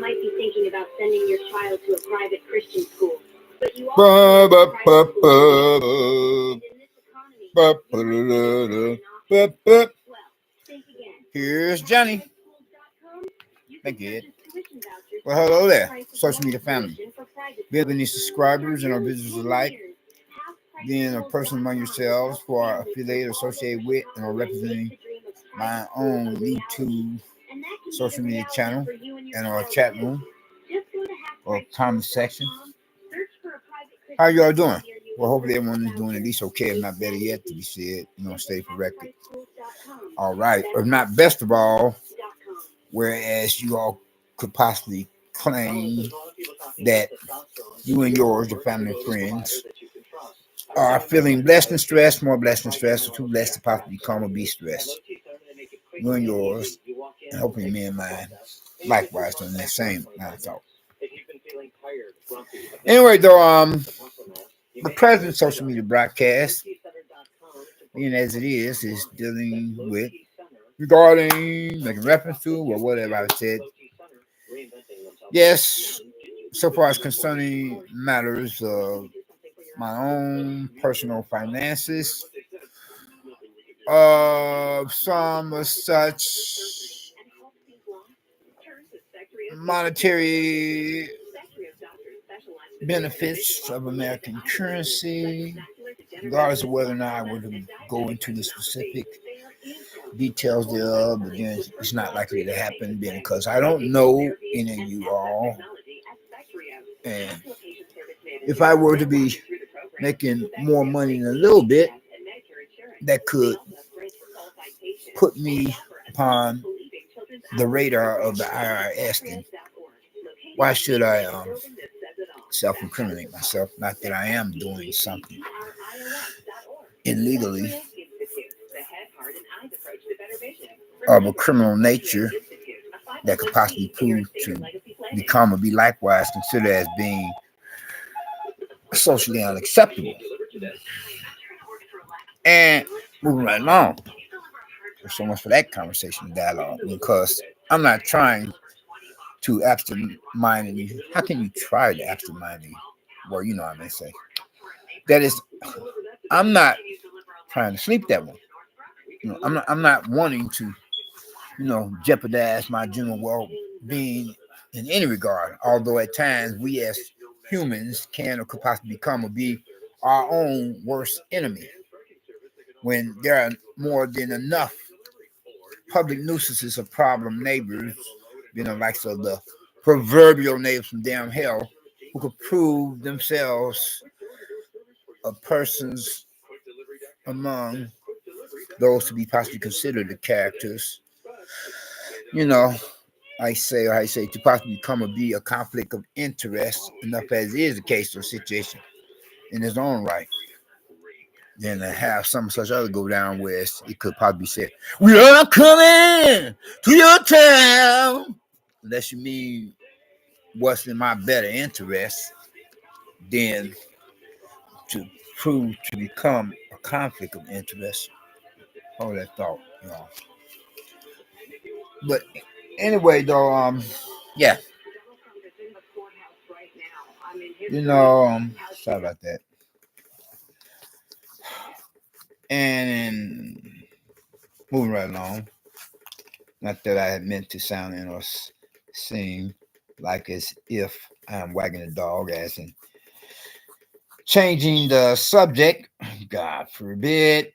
might be thinking about sending your child to a private Christian school, but you also know that private schools, and in this economy, you might be able to get an option. Well, think again. Here's Johnny. Thank you. Well, hello there, social media family. Building these subscribers and our visitors alike. Being a person among yourselves who are affiliated, associated with, and are representing my own YouTube social media channel and our chat room or comment section. How y'all doing? Well, hopefully everyone is doing at least okay, if not better yet, to be said, stay corrected. All right, if not best of all, whereas you all could possibly claim that you and yours, your family and friends, are feeling blessed and stressed, more blessed and stressed, or too blessed to possibly become or be stressed. You and yours, and hopefully me and mine, likewise on that same line of thought. Anyway, though, the present social media broadcast, being as it is dealing with, regarding, making reference to, or whatever I said. Yes, so far as concerning matters of my own personal finances, some such monetary benefits of American currency, regardless of whether or not I were to go into the specific details thereof, but then it's not likely to happen because I don't know any of you all. And if I were to be making more money in a little bit, that could put me upon the radar of the IRS, then why should I self-incriminate myself? Not that I am doing something illegally of a criminal nature that could possibly prove to become or be likewise considered as being socially unacceptable. And moving right along. So much for that conversation and dialogue, because I'm not trying to absent-mind you. How can you try to absent-mind me? Well, you know what I may say. That is, I'm not trying to sleep that one. I'm not wanting to, jeopardize my general well-being in any regard. Although at times we as humans can or could possibly become or be our own worst enemy when there are more than enough public nuisances of problem neighbors, likes of the proverbial neighbors from damn hell, who could prove themselves a persons among those to be possibly considered the characters, I say to possibly become or be a conflict of interest, enough as is the case or situation in its own right. Then to have some such other go down where it could probably be said, "We are coming to your town," unless you mean what's in my better interest than to prove to become a conflict of interest. Hold that thought, y'all. But anyway, though, yeah. Sorry about that. And moving right along. Not that I had meant to sound in or seem like as if I'm wagging a dog, as in changing the subject, God forbid,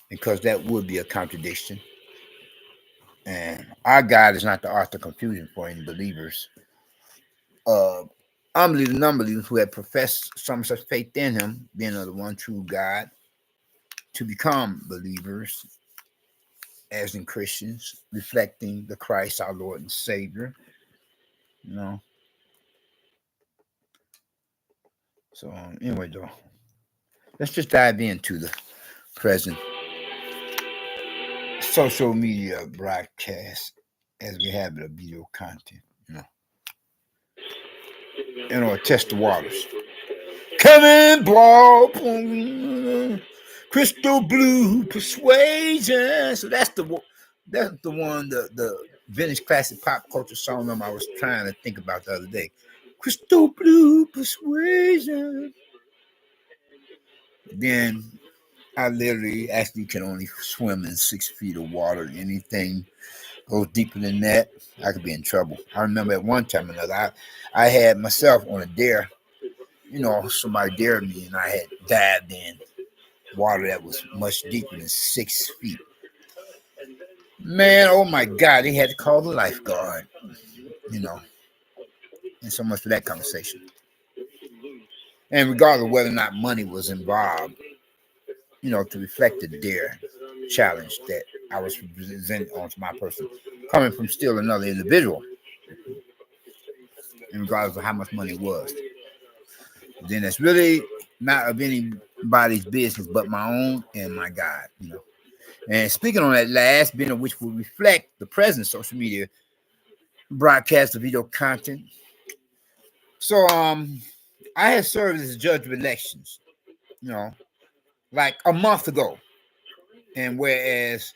because that would be a contradiction. And our God is not the author of confusion for any believers. Unbelievers and unbelievers who have professed some such faith in him, being of the one true God, to become believers, as in Christians, reflecting the Christ, our Lord and Savior. So anyway, though, let's just dive into the present social media broadcast as we have it of video content, test the waters. Coming, ball, crystal blue persuasion. So that's the one, the vintage classic pop culture song I was trying to think about the other day. Crystal Blue Persuasion. Then I literally actually can only swim in 6 feet of water. Anything goes deeper than that, I could be in trouble. I remember at one time or another, I had myself on a dare. Somebody dared me, and I had dived in water that was much deeper than 6 feet. Man, oh my God, they had to call the lifeguard. And so much for that conversation. And regardless of whether or not money was involved, to reflect the dare challenge that I was presenting onto my person, coming from still another individual, and regardless of how much money it was, then it's really not of anybody's business but my own and my God. And speaking on that last bit of which will reflect the present social media broadcast of video content. So I had served as a judge of elections, like a month ago. And whereas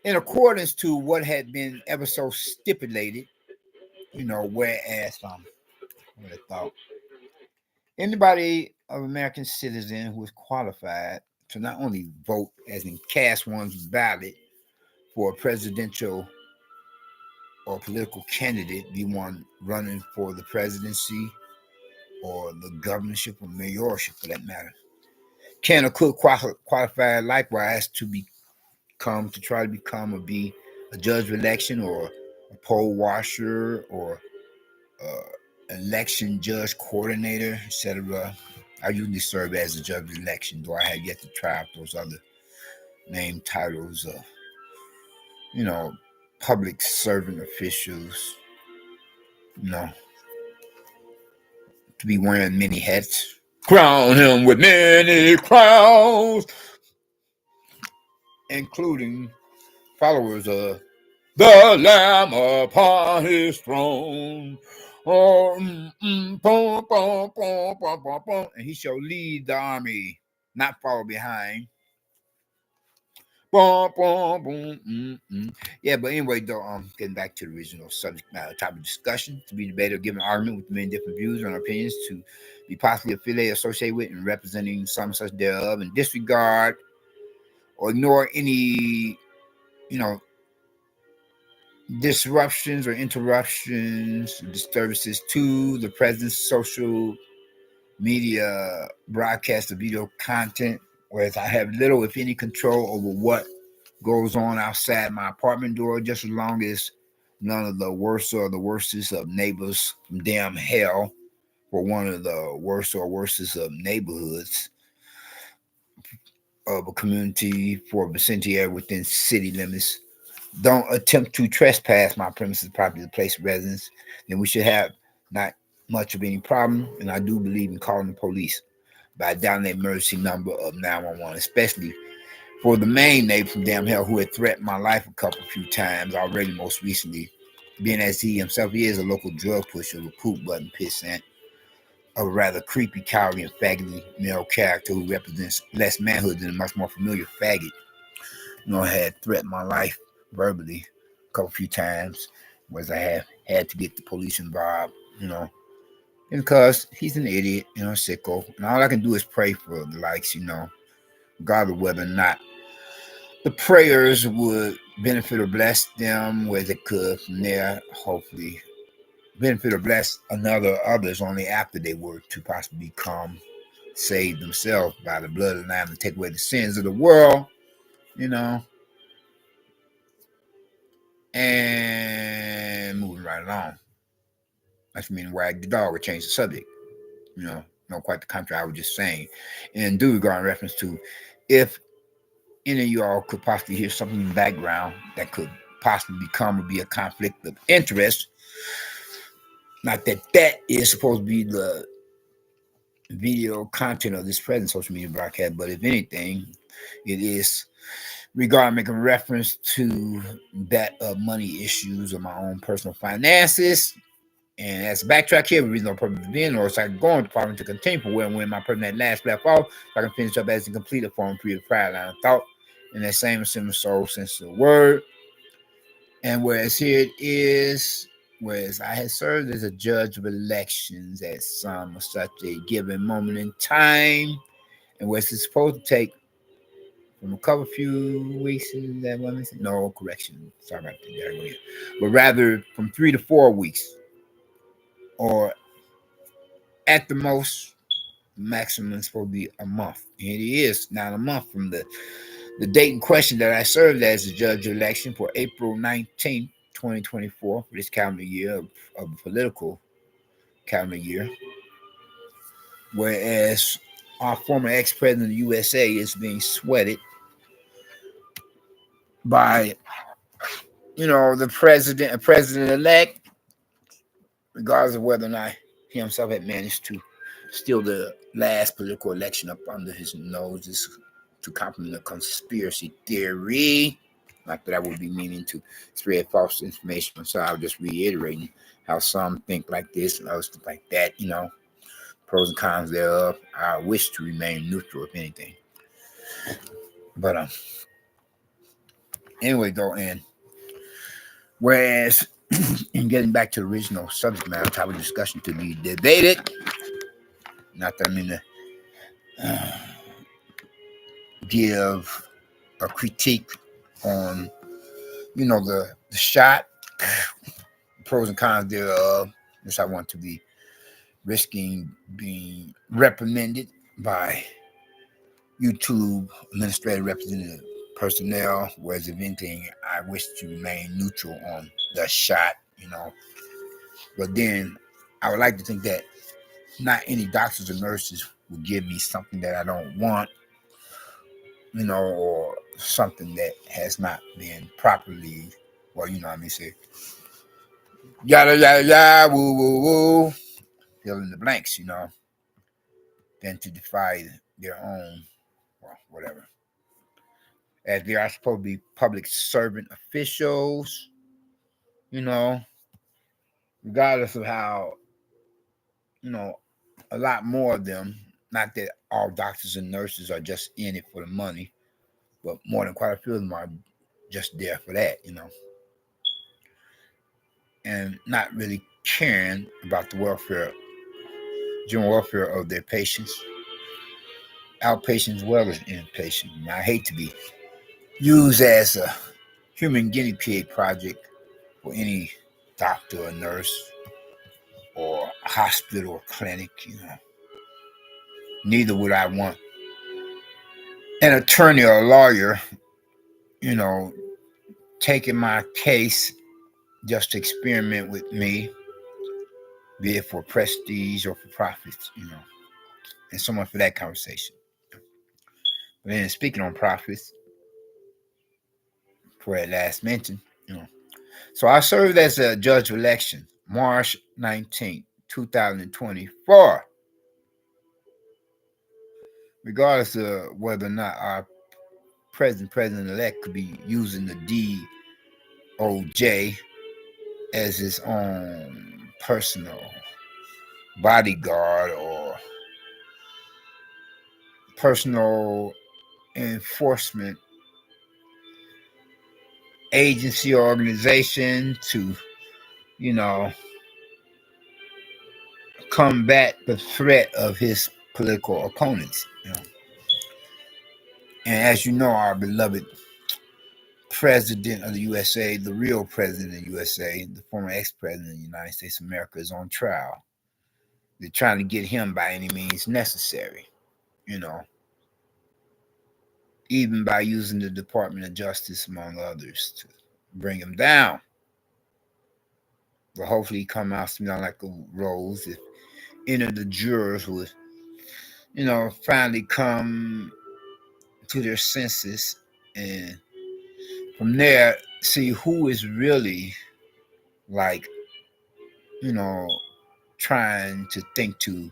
in accordance to what had been ever so stipulated, whereas what I thought anybody of American citizen who is qualified to not only vote as in cast one's ballot for a presidential or political candidate, be one running for the presidency or the governorship or mayorship for that matter, can or could qualify likewise to try to become or be a judge of election or a poll washer or election judge coordinator, etc. I usually serve as a judge of election, though I have yet to try out those other name titles of, public servant officials, to be wearing many hats. Crown him with many crowns, including followers of the Lamb upon his throne. And he shall lead the army, not follow behind. Yeah, but anyway, though, getting back to the original subject matter, topic of discussion, to be debated or given argument with many different views and opinions, to be possibly affiliated, associated with, and representing some such thereof, and disregard or ignore any, disruptions or interruptions, disturbances to the president's social media broadcast of video content, whereas I have little, if any, control over what goes on outside my apartment door, just as long as none of the worst or the worstest of neighbors from damn hell, or one of the worst or worstest of neighborhoods of a community for vicinity area within city limits don't attempt to trespass my premises, property, the place of residence, then we should have not much of any problem. And I do believe in calling the police by dialing the emergency number of 911, especially for the main neighbor from damn hell who had threatened my life a few times already, most recently, being as he himself, he is a local drug pusher, a poop button pissant, a rather creepy, cowardly, and faggoty male character who represents less manhood than a much more familiar faggot. Had threatened my life verbally a few times, whereas I have had to get the police involved, because he's an idiot, sicko. And all I can do is pray for the likes, regardless of whether or not the prayers would benefit or bless them, where they could from there, hopefully benefit or bless others only after they were to possibly become saved themselves by the blood of the Lamb to take away the sins of the world, and moving right along. That's meaning wag the dog or change the subject. No, quite the contrary. I was just saying. And due regard in reference to if any of y'all could possibly hear something in the background that could possibly become or be a conflict of interest. Not that is supposed to be the video content of this present social media broadcast, but if anything, it is regarding making reference to that of money issues or my own personal finances. And as a backtrack here, the reason I'm purpose of being, or so I can go on department to continue from when my person that last left off, so I can finish up as a completed form, period, prior line of thought, in that same similar soul sense of the word. And whereas here it is, whereas I had served as a judge of elections at some or such a given moment in time, and whereas it's supposed to take from a couple few weeks, is that what I said? No, correction. Sorry about that. But rather from 3 to 4 weeks, or at the most, maximum is supposed to be a month. And it is now a month from the date in question that I served as a judge of election for April 19th, 2024, for this calendar year of political calendar year. Whereas our former ex-president of the USA is being sweated by, the president-elect, regardless of whether or not he himself had managed to steal the last political election up under his nose to complement a conspiracy theory. Not that I would be meaning to spread false information, so I was just reiterating how some think like this and others think like that, pros and cons thereof. I wish to remain neutral, if anything. But anyway, though, and whereas in getting back to the original subject matter, topic of discussion to be debated, not that I mean to give a critique on, the shot, pros and cons thereof. Yes, I want to be risking being reprimanded by YouTube administrative representative personnel, whereas if anything, I wish to remain neutral on the shot, But then I would like to think that not any doctors or nurses will give me something that I don't want, or something that has not been properly, say, yada, yada, yada, woo, woo, woo, fill in the blanks, than to defy their own, well, whatever. As they are supposed to be public servant officials, regardless of how, a lot more of them, not that all doctors and nurses are just in it for the money, but more than quite a few of them are just there for that, and not really caring about the general welfare of their patients, outpatients as well as inpatients. And I hate to be used as a human guinea pig project for any doctor or nurse or hospital or clinic, Neither would I want an attorney or a lawyer, taking my case just to experiment with me, be it for prestige or for profits, and so much for that conversation. But then speaking on profits, for that last mention, So I served as a judge of election March 19th, 2024. Regardless of whether or not our president-elect could be using the DOJ as his own personal bodyguard or personal enforcement agency or organization to, combat the threat of his political opponents. And as you know, our beloved president of the USA, the real president of the USA, the former ex-president of the United States of America, is on trial. They're trying to get him by any means necessary, even by using the Department of Justice, among others, to bring him down. But hopefully he come out smelling like a rose if any of the jurors would, finally come to their senses and from there see who is really like, trying to think to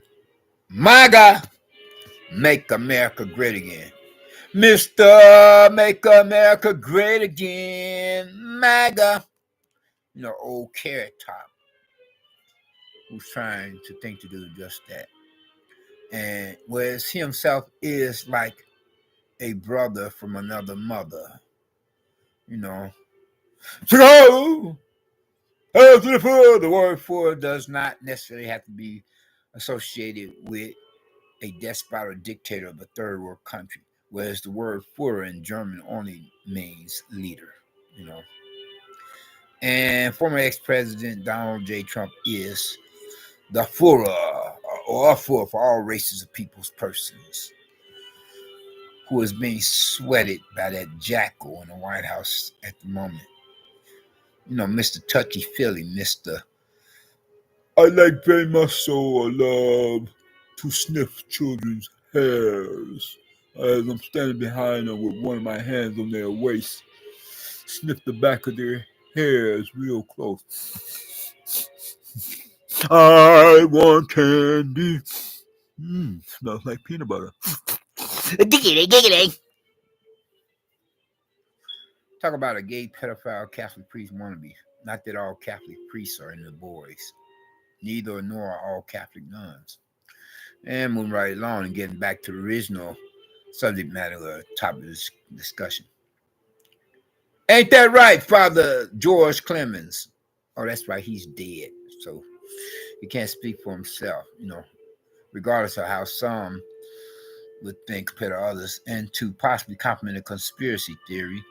MAGA, make America great again. Mr. Make America Great Again, MAGA. Old carrot top who's trying to think to do just that. And whereas he himself is like a brother from another mother, So, the word for does not necessarily have to be associated with a despot or dictator of a third world country, whereas the word Führer in German only means leader, you know. And former ex-president Donald J. Trump is the Führer, or a Führer for all races of people's persons, who is being sweated by that jackal in the White House at the moment. You know, Mr. Touchy-Feely, Mr. I like very much so I love to sniff children's hairs as I'm standing behind them with one of my hands on their waist. Sniff the back of their hairs real close. I want candy. Smells like peanut butter. Giggity, giggity. Talk about a gay pedophile Catholic priest wannabe. Not that all Catholic priests are into boys. Neither nor are all Catholic nuns. And moving right along and getting back to the original subject matter or topic of this discussion. Ain't that right, Father George Clemens? Oh, that's right, he's dead. So he can't speak for himself, you know, regardless of how some would think compared to others, and to possibly complement a conspiracy theory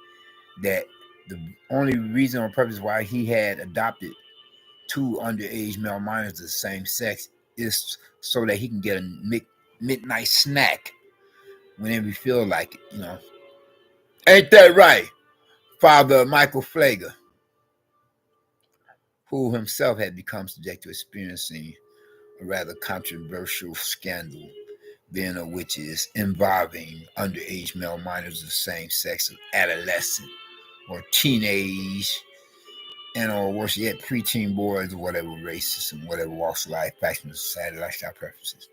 that the only reason or purpose why he had adopted two underage male minors of the same sex is so that he can get a midnight snack whenever he feel like it, you know. Ain't that right, Father Michael Flager, who himself had become subject to experiencing a rather controversial scandal, being of which is involving underage male minors of the same sex of adolescent or teenage, and or worse yet, preteen boys of whatever races and whatever walks of life, fashion, society, lifestyle preferences.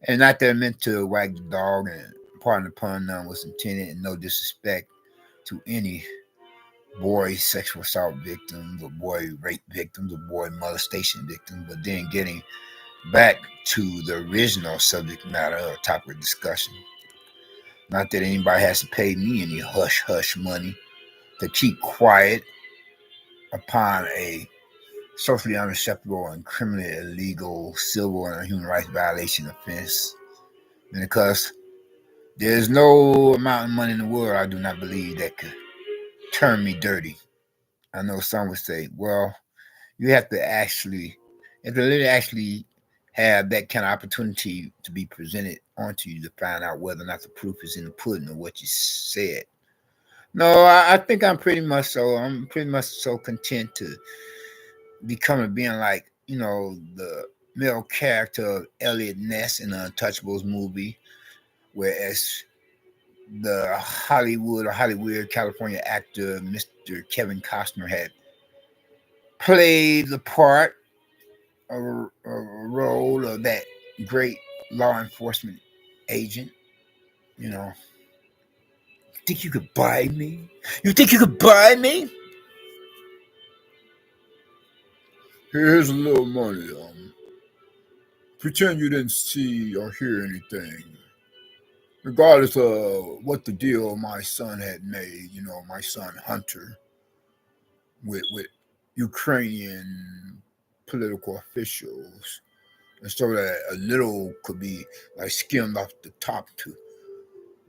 And not that I meant to wag the dog, and pardon the pun, none was intended, and no disrespect to any boy sexual assault victims or boy rape victims or boy molestation victims, but then getting back to the original subject matter or topic of discussion. Not that anybody has to pay me any hush hush money to keep quiet upon a socially unacceptable and criminally illegal civil and human rights violation offense. Because there's no amount of money in the world I do not believe that could turn me dirty. I know some would say, well, you have to actually have that kind of opportunity to be presented onto you to find out whether or not the proof is in the pudding or what you said. No, I think I'm pretty much so content to become a being like, you know, the male character of Elliot Ness in the Untouchables movie, whereas the Hollywood, California actor Mr. Kevin Costner had played the part, a role of that great law enforcement agent. You know, think you could buy me? You think you could buy me? Here's a little money. Pretend you didn't see or hear anything. Regardless of what the deal my son had made, you know, my son Hunter, with Ukrainian political officials, and so that a little could be like skimmed off the top to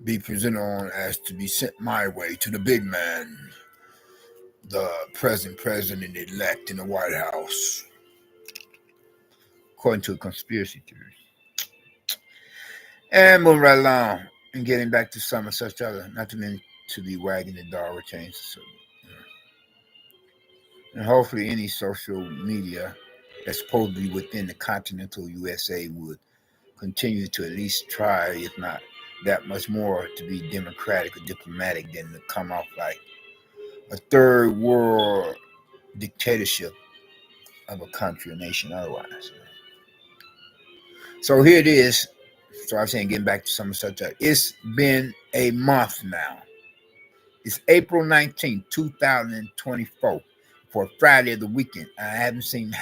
be presented on as to be sent my way to the big man, the president-elect in the White House, according to a conspiracy theory. And moving right along and getting back to some of such other, not to mean to be wagging the dog or change the subject. And hopefully any social media that's supposed to be within the continental USA would continue to at least try, if not that much more, to be democratic or diplomatic than to come off like a third world dictatorship of a country or nation otherwise. So here it is. So I'm saying, getting back to some such a, it's been a month now. It's April 19th, 2024, for Friday of the weekend. I haven't seen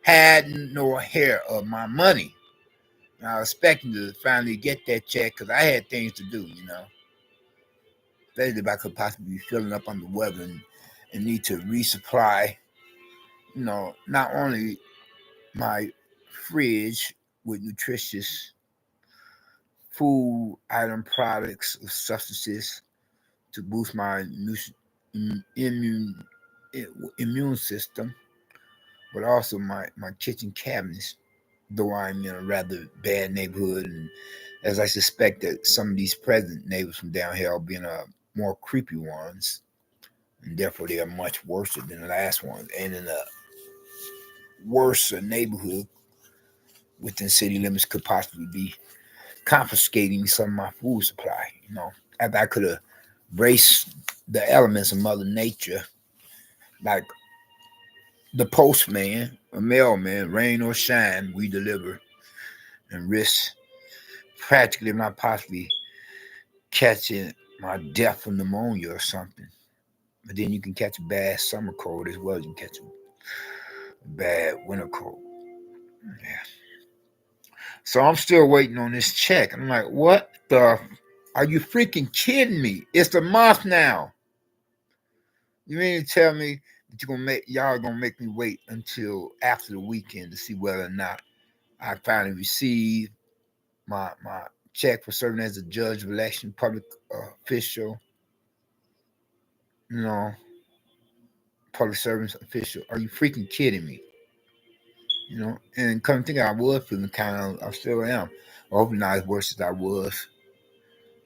had nor hair of my money. And I was expecting to finally get that check because I had things to do, you know. Especially if I could possibly be filling up on the weather and and need to resupply, not only my fridge with nutritious food item products of substances to boost my immune immune system, but also my kitchen cabinets, though I'm in a rather bad neighborhood, and as I suspect that some of these present neighbors from down here are being more creepy ones, and therefore they are much worse than the last ones, and in a worse neighborhood within city limits could possibly be confiscating some of my food supply. After I could have braced the elements of Mother Nature, like the postman, a mailman, rain or shine, we deliver, and risk practically, if not possibly, catching my death from pneumonia or something. But then you can catch a bad summer cold as well as you catch a bad winter cold. Yeah. So I'm still waiting on this check. I'm like, what the? Are you freaking kidding me? It's the month now. You mean to tell me that y'all gonna make me wait until after the weekend to see whether or not I finally receive my check for serving as a judge of election, public official, you know, public service official? Are you freaking kidding me? And come to think, I was feeling kind of, I still am. I hope not as worse as I was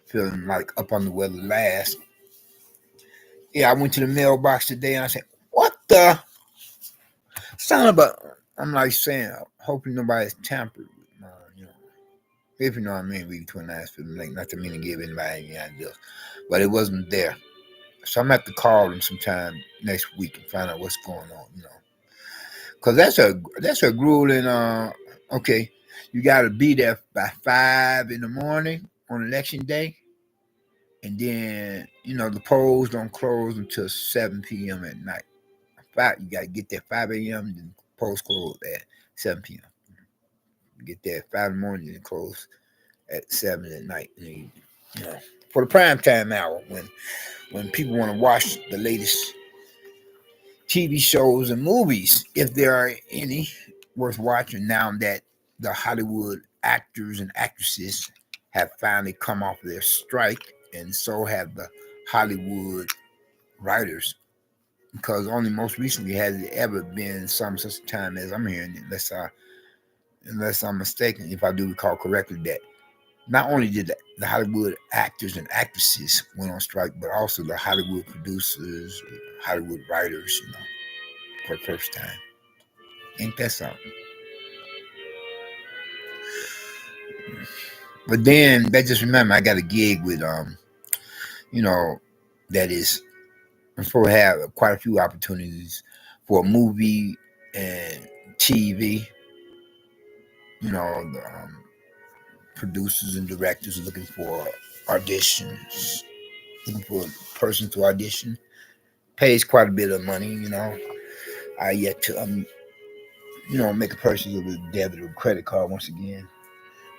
feeling like up on the weather last. Yeah, I went to the mailbox today and I said, what the? Sound about, I'm like saying, hoping nobody's tampered with my, if you know what I mean, read between the lines, feeling like not to mean to give anybody any ideas. But it wasn't there. So I'm going to have to call them sometime next week and find out what's going on, Because that's a grueling, okay, you got to be there by 5 in the morning on election day. And then, the polls don't close until 7 p.m. at night. You got to get there 5 a.m. and then polls close at 7 p.m. You get there at 5 in the morning and close at 7 at night. And for the prime time hour when people want to watch the latest TV shows and movies, if there are any worth watching now that the Hollywood actors and actresses have finally come off their strike, and so have the Hollywood writers, because only most recently has it ever been some such time as I'm hearing, unless I'm mistaken, if I do recall correctly, that not only did the Hollywood actors and actresses went on strike, but also the Hollywood producers, Hollywood writers, for the first time. Ain't that something? But then that just remember I got a gig with that is I'm supposed to have quite a few opportunities for a movie and TV. The producers and directors are looking for auditions, looking for a person to audition. Pays quite a bit of money. I yet to make a purchase of a debit or credit card once again,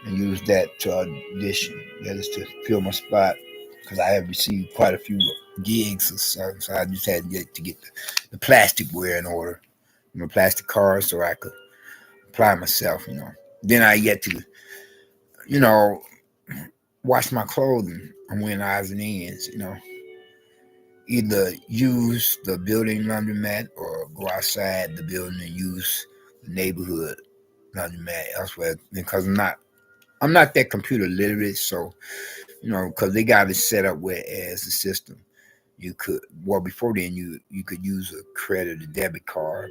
and use that to audition. That is to fill my spot, because I have received quite a few gigs, so I just had to get the plasticware in order, plastic cards, so I could apply myself. Then I yet to, you know, wash my clothing. I'm wearing odds and ends. Either use the building laundromat or go outside the building and use the neighborhood laundromat elsewhere, because I'm not that computer literate, so because they got it set up where as the system you could, before then you could use a credit or debit card.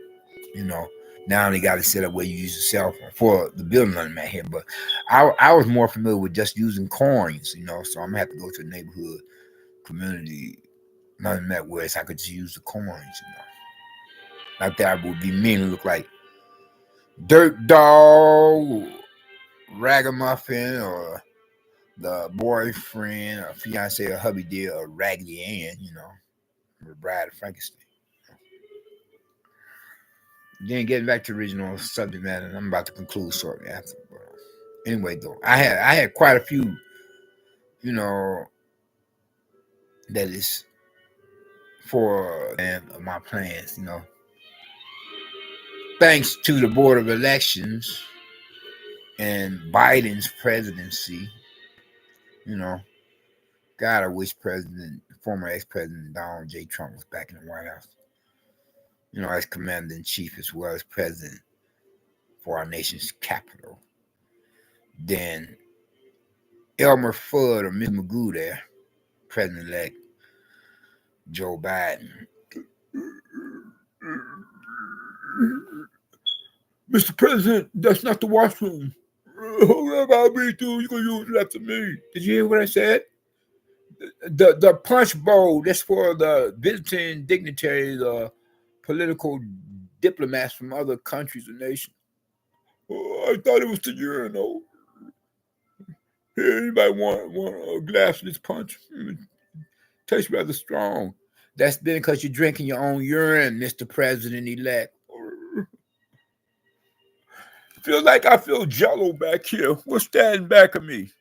you know Now they got it set up where you use a cell phone for the building on that here, but I was more familiar with just using coins, so I'm gonna have to go to the neighborhood community laundromat where I could just use the coins. Not that I would be mean and look like Dirt Dog, Ragamuffin, or the boyfriend or fiance or hubby dear or Raggedy Ann, the Bride of Frankenstein. Then getting back to the original subject matter, and I'm about to conclude shortly after. But anyway, though, I had quite a few, that is for my plans, Thanks to the Board of Elections and Biden's presidency, God, I wish former ex-president Donald J. Trump was back in the White House, as commander-in-chief as well as president for our nation's capital. Then Elmer Fudd or Miss Magoo there, President-elect Joe Biden. Mr. President, that's not the washroom. I'll be through. You can use it after me. Did you hear what I said? The punch bowl, that's for the visiting dignitaries, political diplomats from other countries and nations. Oh, I thought it was the urinal. Here, anybody want a glass of this punch? Tastes rather strong. That's been because you're drinking your own urine, Mr. President-elect. Feels like I feel jello back here. What's standing back of me?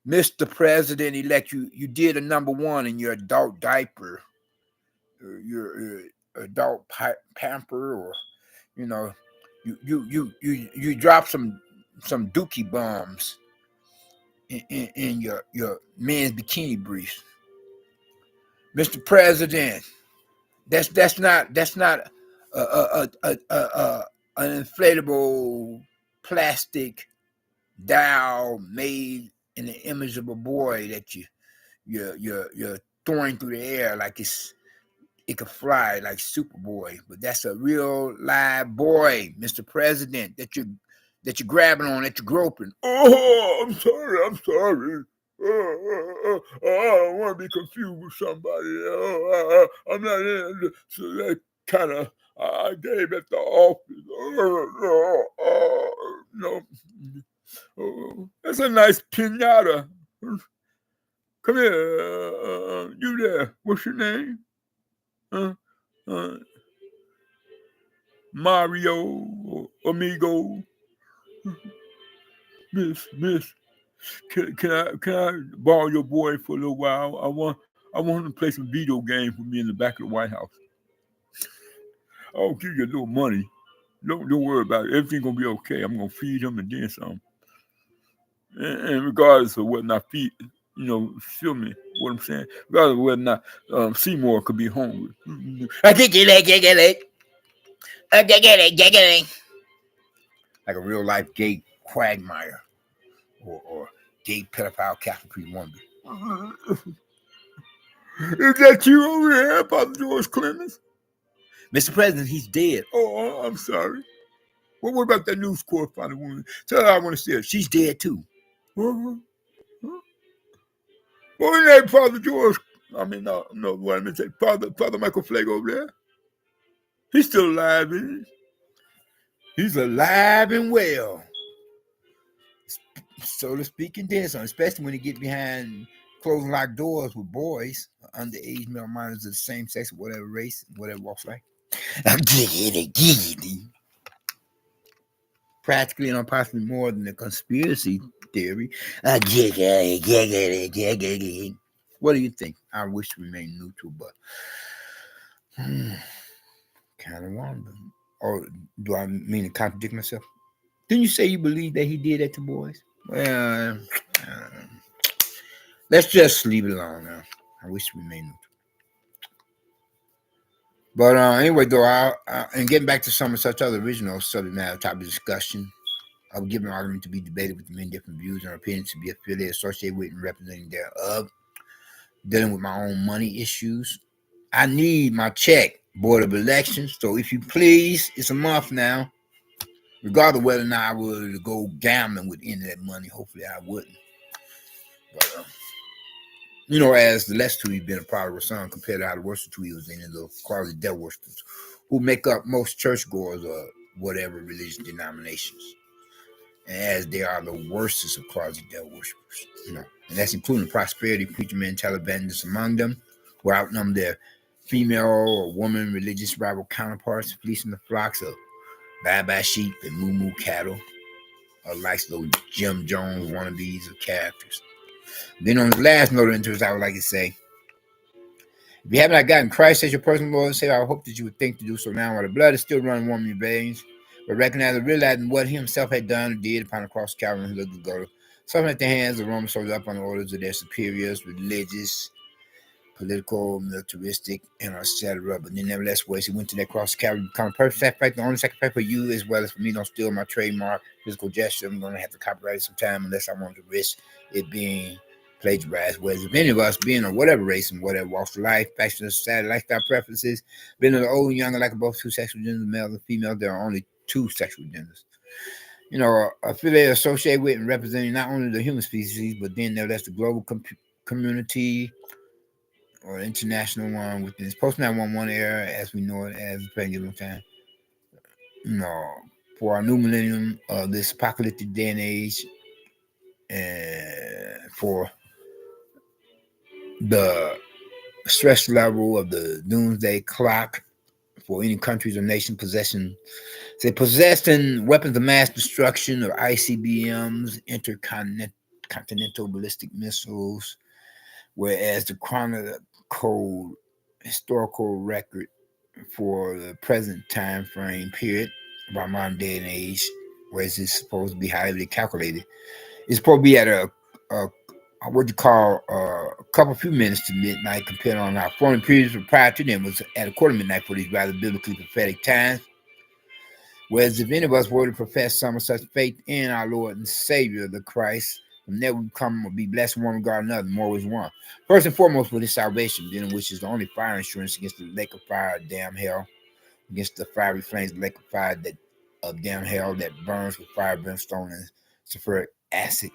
Mr. President-elect, you did a number one in your adult diaper, your adult pamper, or you dropped some dookie bombs in your men's bikini briefs. Mr. President, that's not an inflatable plastic doll made in the image of a boy that you're throwing through the air like it could fly like Superboy, but that's a real live boy, Mr. President, that you're grabbing on, that you're groping. Oh, I'm sorry. I don't want to be confused with somebody. I'm not in, so that kind of I gave at the office. That's a nice pinata. Come here, you there? What's your name? Mario or Amigo. Miss, can I borrow your boy for a little while? I want him to play some video games with me in the back of the White House. I'll give you a little money. Don't worry about it. Everything's gonna be okay. I'm gonna feed him and then some. And regardless of whether or not feel me what I'm saying? Regardless of whether or not Seymour could be hungry. Like a real life gay quagmire or gay pedophile Catholic priest wonder. Is that you over here, Father George Clemens? Mr. President, he's dead. Oh, I'm sorry. Well, what about that news correspondent woman? Tell her I want to see her. She's dead too. What was that, Father George? I mean, no, what I meant to say, Father Michael Flake over there. He's still alive, isn't he? He's alive and well, so to speak, and then some, especially when he get behind closing locked doors with boys, underage male minors of the same sex, whatever race, whatever walks like. Practically and possibly more than a conspiracy theory. What do you think? I wish to remain neutral, but kind of wonder. Or do I mean to contradict myself? Didn't you say you believe that he did that to boys? Well, let's just leave it alone now. I wish to remain neutral. But anyway, though, and getting back to some of such other original subject matter topic discussion, I would give an argument to be debated with many different views and opinions to be affiliated, associated with, and representing thereof. Dealing with my own money issues. I need my check, Board of Elections. So if you please, it's a month now. Regardless of whether or not I were to go gambling with any of that money, hopefully I wouldn't. But, as the less two, he's been a prodigal son compared to how the worst two he was in, the quality devil worshippers who make up most churchgoers or whatever religious denominations. And as they are the worstest of quality devil worshippers, and that's including prosperity preacher men, televangelists among them, who outnumber their female or woman religious rival counterparts, fleecing the flocks of bye-bye sheep and moo-moo cattle, or like those Jim Jones wannabes of characters. Then on the last note of interest, I would like to say, If you have not gotten Christ as your personal Lord and Savior, I hope that you would think to do so now while the blood is still running warm in your veins, but recognizing and realizing what he himself had done and did upon the cross of Calvary and looked to go. Suffering at the hands of Roman soldiers up on the orders of their superiors, religious, political, militaristic, and etc. But then, nevertheless, ways he went to that cross of Calvary, become a perfect sacrifice, the only sacrifice for you as well as for me. Don't steal my trademark, physical gesture. I'm going to have to copyright it sometime unless I want to risk it being plagiarized. Whereas if any of us, being of whatever race and whatever walks of life, fashion, society, lifestyle preferences, being of the old and younger, like both two sexual genders, male and female, there are only two sexual genders. Affiliated, associated with, and representing not only the human species, but then that's the global community or international one within this post 911 era, as we know it as a pendulum time. For our new millennium, this apocalyptic day and age, and for the stress level of the doomsday clock for any countries or nation possessing weapons of mass destruction or ICBMs, intercontinental ballistic missiles, whereas the chronicled historical record for the present time frame period of our modern day and age, whereas it's supposed to be highly calculated, it's supposed to be at a what you call a few minutes to midnight, compared on our former periods prior to them was at a quarter midnight for these rather biblically prophetic times. Whereas if any of us were to profess some of such faith in our Lord and Savior, the Christ, from there we come or be blessed one regard another, more is one. First and foremost with his salvation, then which is the only fire insurance against the lake of fire, damn hell, against the fiery flames, the lake of fire of damn hell that burns with fire, brimstone, and sulfuric acid.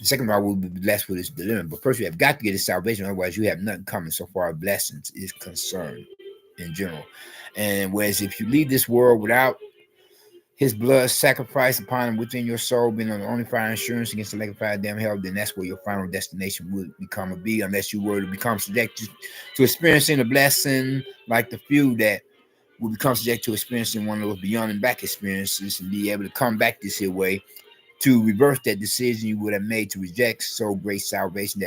The second of all, we'll be blessed with his deliverance. But first, you have got to get his salvation, otherwise, you have nothing coming so far as blessings is concerned in general. And whereas if you leave this world without his blood sacrifice upon and within your soul, being on the only fire insurance against the lake of fire, damn hell, then that's where your final destination would become a be, unless you were to become subject to experiencing a blessing like the few that will become subject to experiencing one of those beyond and back experiences and be able to come back this here way to reverse that decision you would have made to reject so great salvation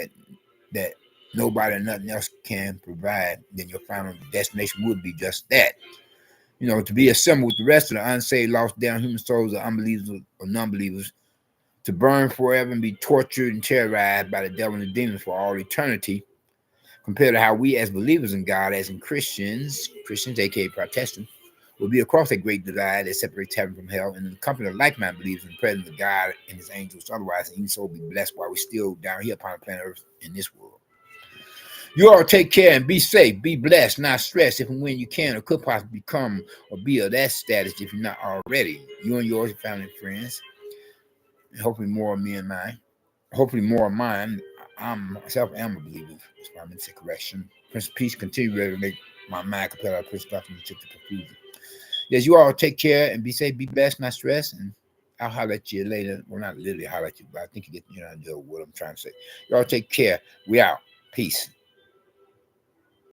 that nobody or nothing else can provide. Then your final destination would be just that. To be assembled with the rest of the unsaved, lost down human souls of unbelievers or non-believers, to burn forever and be tortured and terrorized by the devil and the demons for all eternity, compared to how we as believers in God, as in Christians, aka Protestants, will be across that great divide that separates heaven from hell, and in the company of like-minded believers in the presence of God and his angels. Otherwise, even so, be blessed while we're still down here upon the planet Earth in this world. You all take care and be safe, be blessed, not stressed if and when you can or could possibly become or be of that status if you're not already. You and yours, your family and friends, and hopefully more of me and mine. Hopefully more of mine. I myself am a believer. That's why I'm in correction. Prince of Peace continue to regulate my mind compared to Prince of Darkness to confusion. Yes, you all take care and be safe, be blessed, not stressed, and I'll holler at you later. Well, not literally holler at you, but I think you get the idea of what I'm trying to say. Y'all take care. We out. Peace.